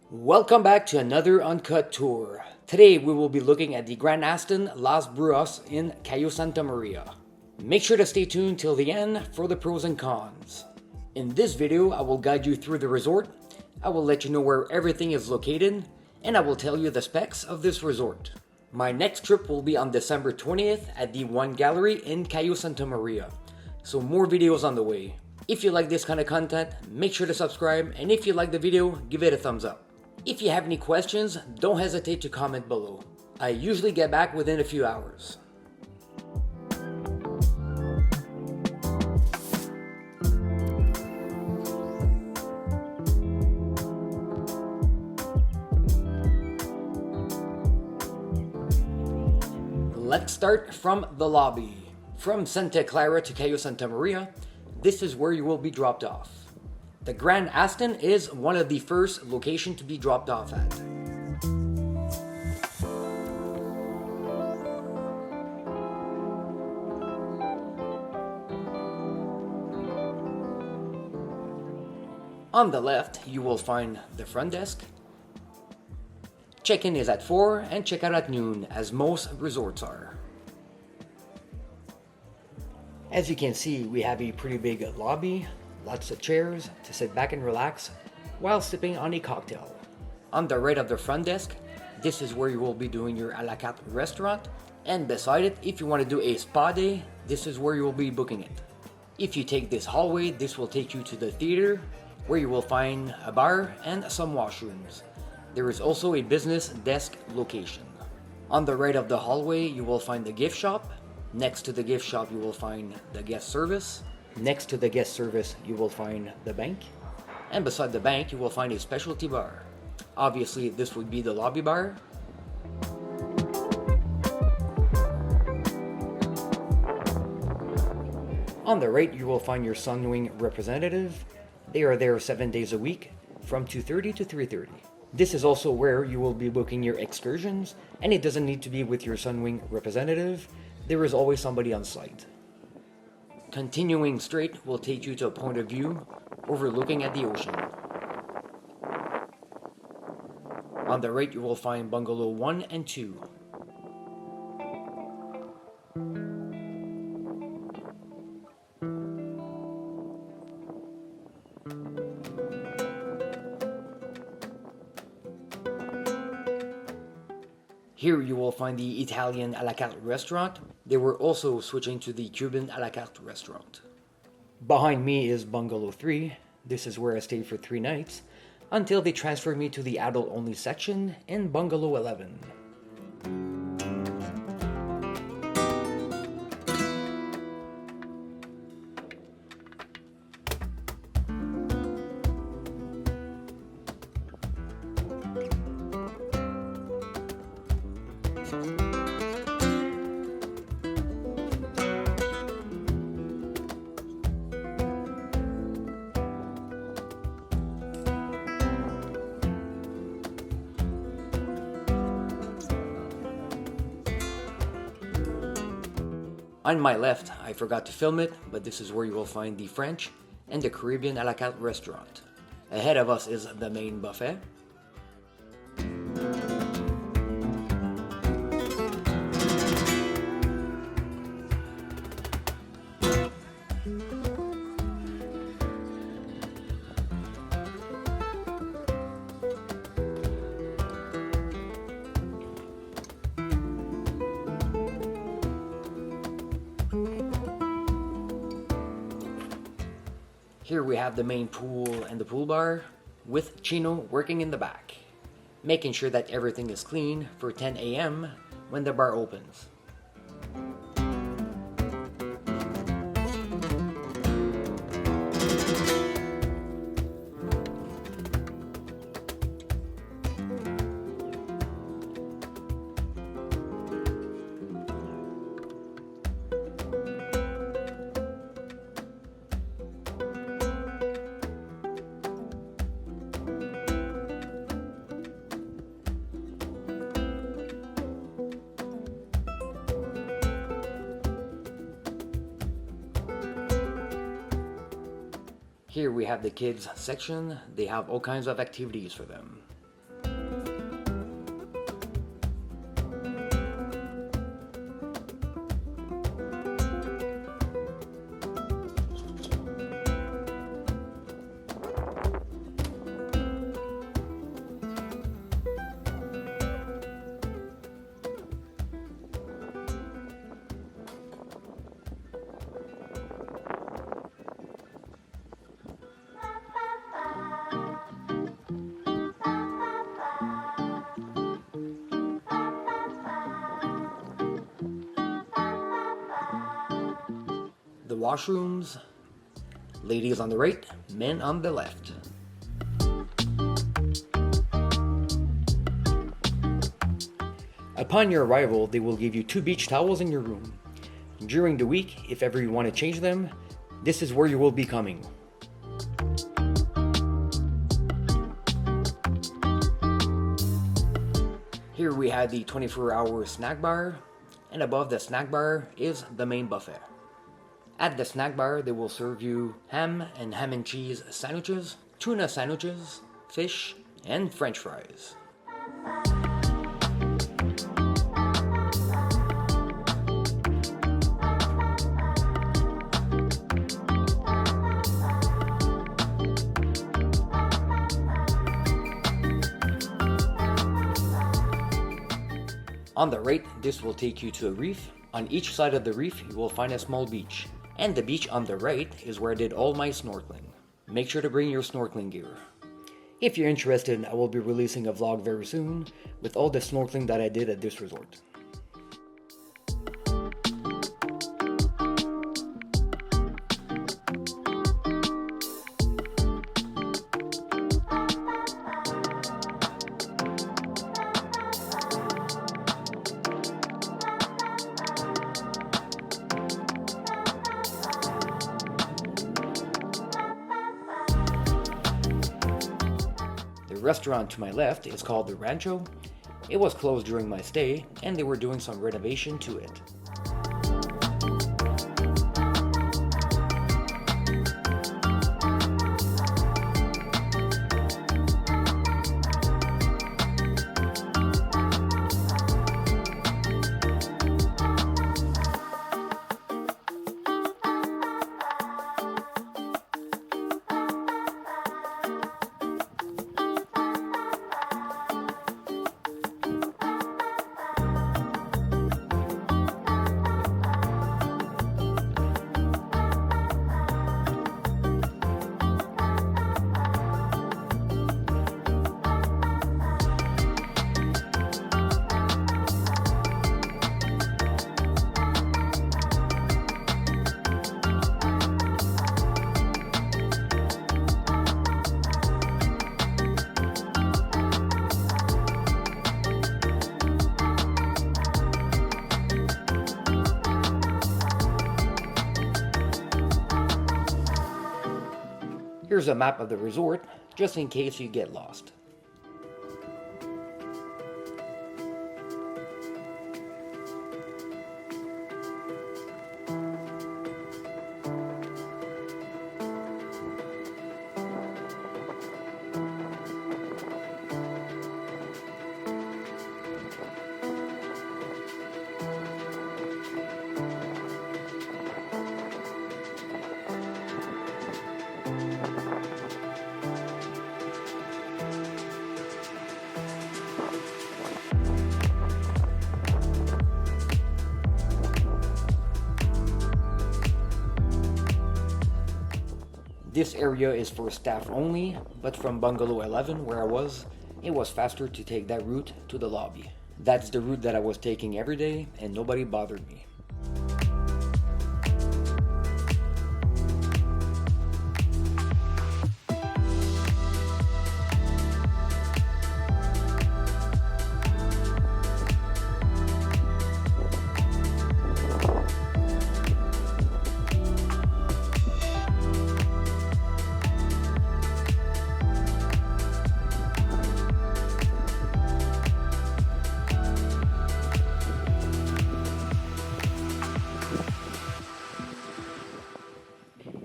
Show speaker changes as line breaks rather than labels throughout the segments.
Welcome back to another Uncut tour. Today we will be looking at the Grand Aston Las Brujas in Cayo Santa Maria. Make sure to stay tuned till the end for the pros and cons. In this video I will guide you through the resort, I will let you know where everything is located, and I will tell you the specs of this resort. My next trip will be on December 20th at the One Gallery in Cayo Santa Maria, so more videos on the way. If you like this kind of content, make sure to subscribe, and if you like the video, give it a thumbs up. If you have any questions, don't hesitate to comment below. I usually get back within a few hours. Let's start from the lobby. From Santa Clara to Cayo Santa Maria, this is where you will be dropped off. The Grand Aston is one of the first locations to be dropped off at. On the left, you will find the front desk. Check-in is at 4 and check-out at noon, as most resorts are. As you can see, we have a pretty big lobby. Lots of chairs to sit back and relax while sipping on a cocktail. On the right of the front desk, this is where you will be doing your a la carte restaurant, and beside it, if you want to do a spa day, this is where you will be booking it. If you take this hallway, this will take you to the theater, where you will find a bar and some washrooms. There is also a business desk location. On the right of the hallway, you will find the gift shop. Next to the gift shop, you will find the guest service. Next to the guest service, you will find the bank. And beside the bank, you will find a specialty bar. Obviously, this would be the lobby bar. On the right, you will find your Sunwing representative. They are there 7 days a week, from 2:30 to 3:30. This is also where you will be booking your excursions, and it doesn't need to be with your Sunwing representative. There is always somebody on site. Continuing straight will take you to a point of view overlooking at the ocean. On the right, you will find Bungalow 1 and 2. Here you will find the Italian a la carte restaurant. They were also switching to the Cuban a la carte restaurant. Behind me is Bungalow 3. This is where I stayed for 3 nights, until they transferred me to the adult only section in Bungalow 11. On my left, I forgot to film it, but this is where you will find the French and the Caribbean a la carte restaurant. Ahead of us is the main buffet. Here we have the main pool and the pool bar, with Chino working in the back, making sure that everything is clean for 10 a.m. when the bar opens. Here we have the kids section. They have all kinds of activities for them. washrooms. Ladies on the right, men on the left. Upon your arrival, they will give you 2 beach towels in your room. During the week, if ever you want to change them, this is where you will be coming. Here we have the 24-hour snack bar, and above the snack bar is the main buffet. At the snack bar, they will serve you ham and ham and cheese sandwiches, tuna sandwiches, fish, and french fries. On the right, this will take you to a reef. On each side of the reef, you will find a small beach. And the beach on the right is where I did all my snorkeling. Make sure to bring your snorkeling gear. If you're interested, I will be releasing a vlog very soon with all the snorkeling that I did at this resort. The restaurant to my left is called the Rancho. It was closed during my stay, and they were doing some renovation to it. Here's a map of the resort, just in case you get lost. This area is for staff only, but from Bungalow 11 where I was, it was faster to take that route to the lobby. That's the route that I was taking every day and nobody bothered me.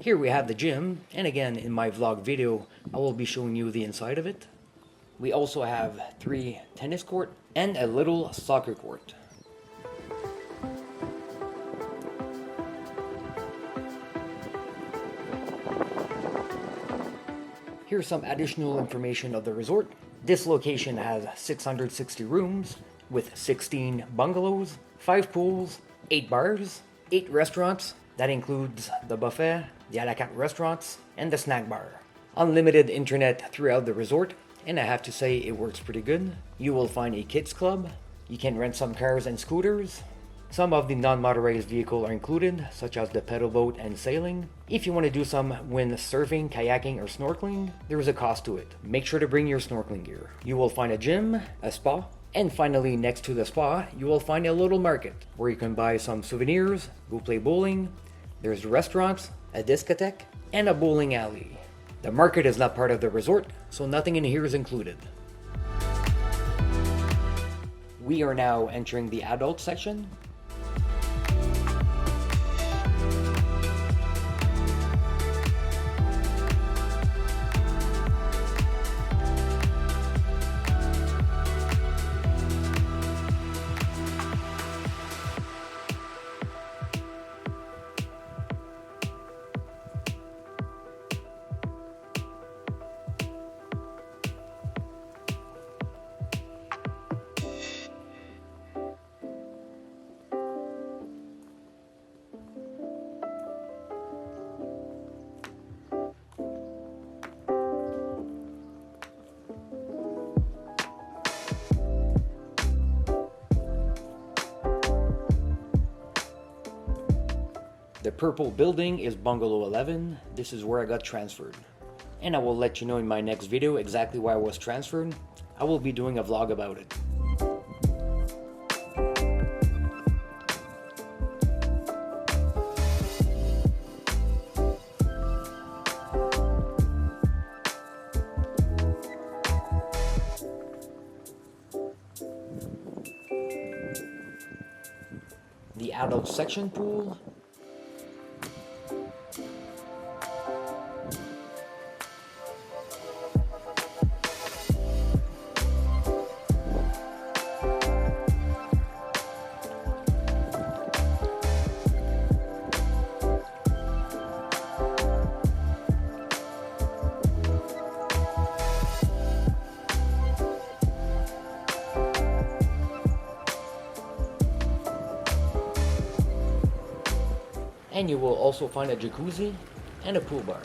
Here we have the gym, and again in my vlog video I will be showing you the inside of it. We also have 3 tennis court and a little soccer court. Here's some additional information of the resort. This location has 660 rooms with 16 bungalows, 5 pools, 8 bars, 8 restaurants. That includes the buffet, the a la carte restaurants, and the snack bar. Unlimited internet throughout the resort, and I have to say it works pretty good. You will find a kids club. You can rent some cars and scooters. Some of the non-motorized vehicles are included, such as the pedal boat and sailing. If you want to do some wind surfing, kayaking, or snorkeling, there is a cost to it. Make sure to bring your snorkeling gear. You will find a gym, a spa, and finally next to the spa, you will find a little market where you can buy some souvenirs, go play bowling. There's restaurants, a discotheque, and a bowling alley. The market is not part of the resort, so nothing in here is included. We are now entering the adult section. The purple building is Bungalow 11. This is where I got transferred. And I will let you know in my next video exactly why I was transferred. I will be doing a vlog about it. The adult section pool. And you will also find a jacuzzi and a pool bar.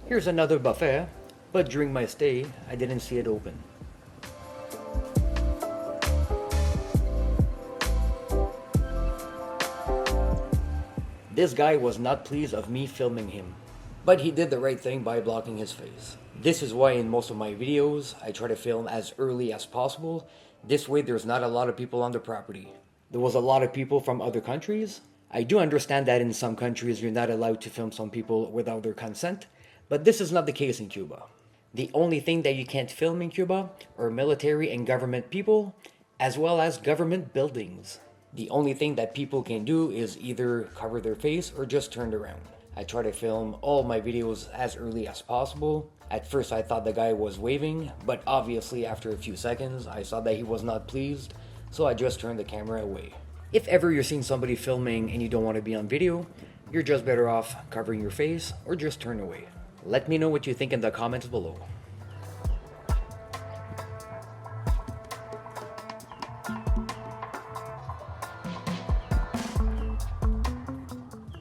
Here's another buffet, but during my stay, I didn't see it open. This guy was not pleased of me filming him, but he did the right thing by blocking his face. This is why in most of my videos, I try to film as early as possible. This way there's not a lot of people on the property. There was a lot of people from other countries. I do understand that in some countries you're not allowed to film some people without their consent, but this is not the case in Cuba. The only thing that you can't film in Cuba are military and government people, as well as government buildings. The only thing that people can do is either cover their face or just turn around. I try to film all my videos as early as possible. At first I thought the guy was waving, but obviously after a few seconds I saw that he was not pleased, so I just turned the camera away. If ever you're seeing somebody filming and you don't want to be on video, you're just better off covering your face or just turn away. Let me know what you think in the comments below.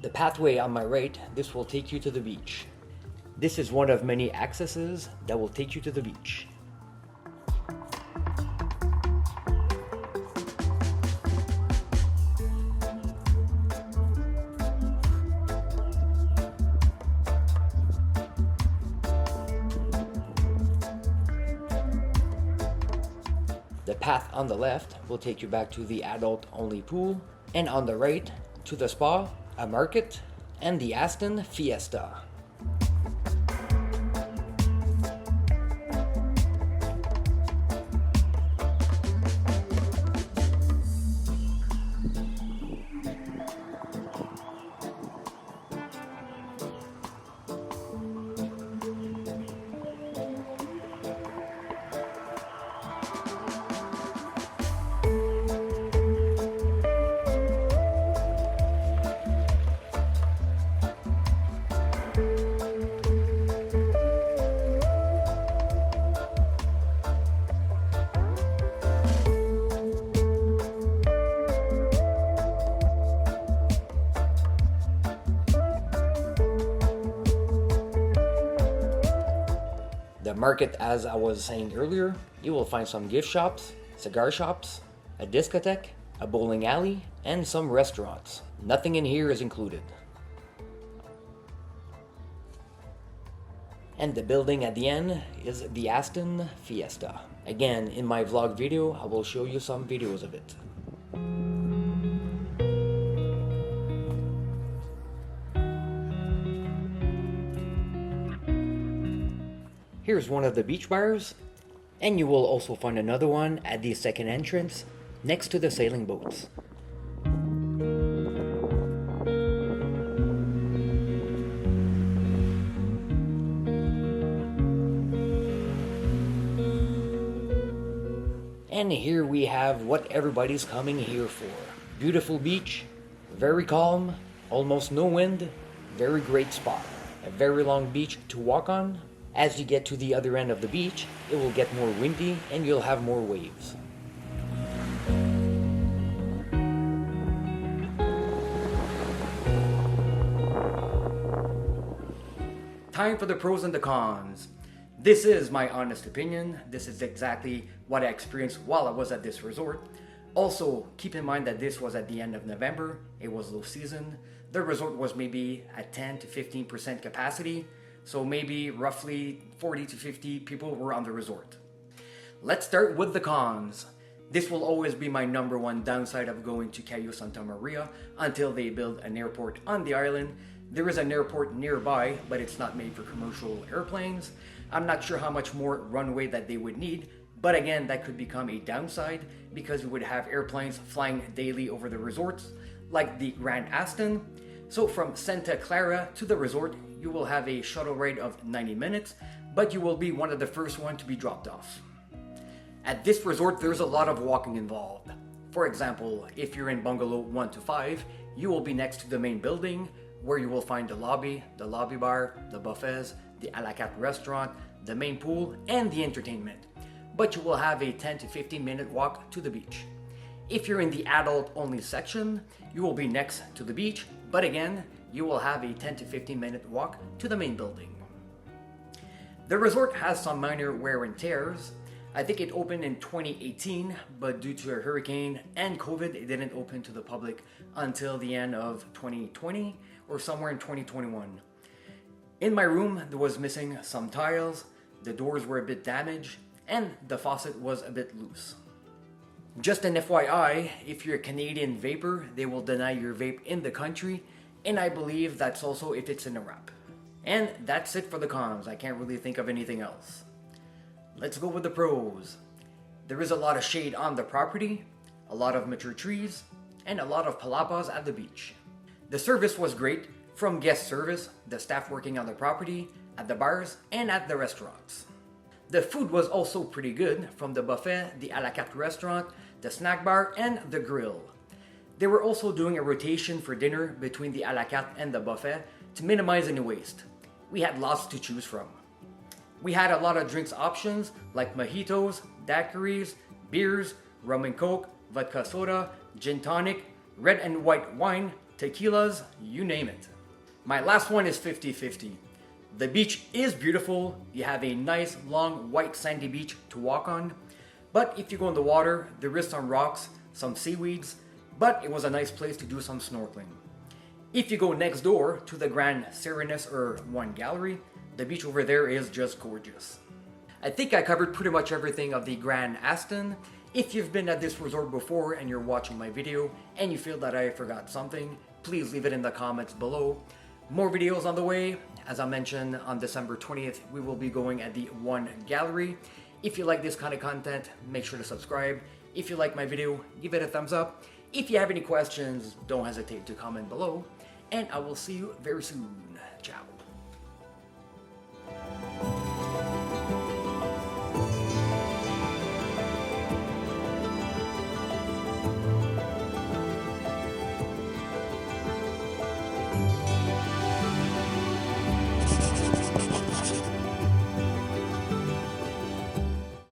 The pathway on my right, this will take you to the beach. This is one of many accesses that will take you to the beach. The path on the left will take you back to the adult-only pool, and on the right to the spa, a market, and the Aston Fiesta. The market, as I was saying earlier, you will find some gift shops, cigar shops, a discotheque, a bowling alley, and some restaurants. Nothing in here is included. And the building at the end is the Aston Fiesta. Again, in my vlog video, I will show you some videos of it. Here's one of the beach bars, and you will also find another one at the second entrance next to the sailing boats. And here we have what everybody's coming here for. Beautiful beach, very calm, almost no wind, very great spot. A very long beach to walk on. As you get to the other end of the beach, it will get more windy and you'll have more waves. Time for the pros and the cons. This is my honest opinion. This is exactly what I experienced while I was at this resort. Also, keep in mind that this was at the end of November. It was low season. The resort was maybe at 10 to 15% capacity. So maybe roughly 40 to 50 people were on the resort. Let's start with the cons. This will always be my number one downside of going to Cayo Santa Maria until they build an airport on the island. There is an airport nearby, but it's not made for commercial airplanes. I'm not sure how much more runway that they would need, but again, that could become a downside because we would have airplanes flying daily over the resorts, like the Grand Aston. So from Santa Clara to the resort, you will have a shuttle ride of 90 minutes, but you will be one of the first one to be dropped off. At this resort, there's a lot of walking involved. For example, if you're in bungalow 1 to 5, you will be next to the main building, where you will find the lobby bar, the buffets, the a la carte restaurant, the main pool, and the entertainment. But you will have a 10 to 15 minute walk to the beach. If you're in the adult only section, you will be next to the beach, but again, you will have a 10 to 15 minute walk to the main building. The resort has some minor wear and tears. I think it opened in 2018, but due to a hurricane and COVID, it didn't open to the public until the end of 2020 or somewhere in 2021. In my room, there was missing some tiles, the doors were a bit damaged, and the faucet was a bit loose. Just an FYI, if you're a Canadian vapor, they will deny your vape in the country, and I believe that's also if it's in a wrap. And that's it for the cons. I can't really think of anything else. Let's go with the pros. There is a lot of shade on the property, a lot of mature trees, and a lot of palapas at the beach. The service was great, from guest service, the staff working on the property, at the bars, and at the restaurants. The food was also pretty good, from the buffet, the a la carte restaurant, the snack bar, and the grill. They were also doing a rotation for dinner between the a la carte and the buffet to minimize any waste. We had lots to choose from. We had a lot of drinks options like mojitos, daiquiris, beers, rum and coke, vodka soda, gin tonic, red and white wine, tequilas, you name it. My last one is 50-50. The beach is beautiful. You have a nice long white sandy beach to walk on. But if you go in the water, there is some rocks, some seaweeds, but it was a nice place to do some snorkeling. If you go next door to the Grand Serenus or One Gallery, the beach over there is just gorgeous. I think I covered pretty much everything of the Grand Aston. If you've been at this resort before and you're watching my video and you feel that I forgot something, please leave it in the comments below. More videos on the way. As I mentioned, on December 20th, we will be going at the One Gallery. If you like this kind of content, make sure to subscribe. If you like my video, give it a thumbs up. If you have any questions, don't hesitate to comment below. And I will see you very soon. Ciao.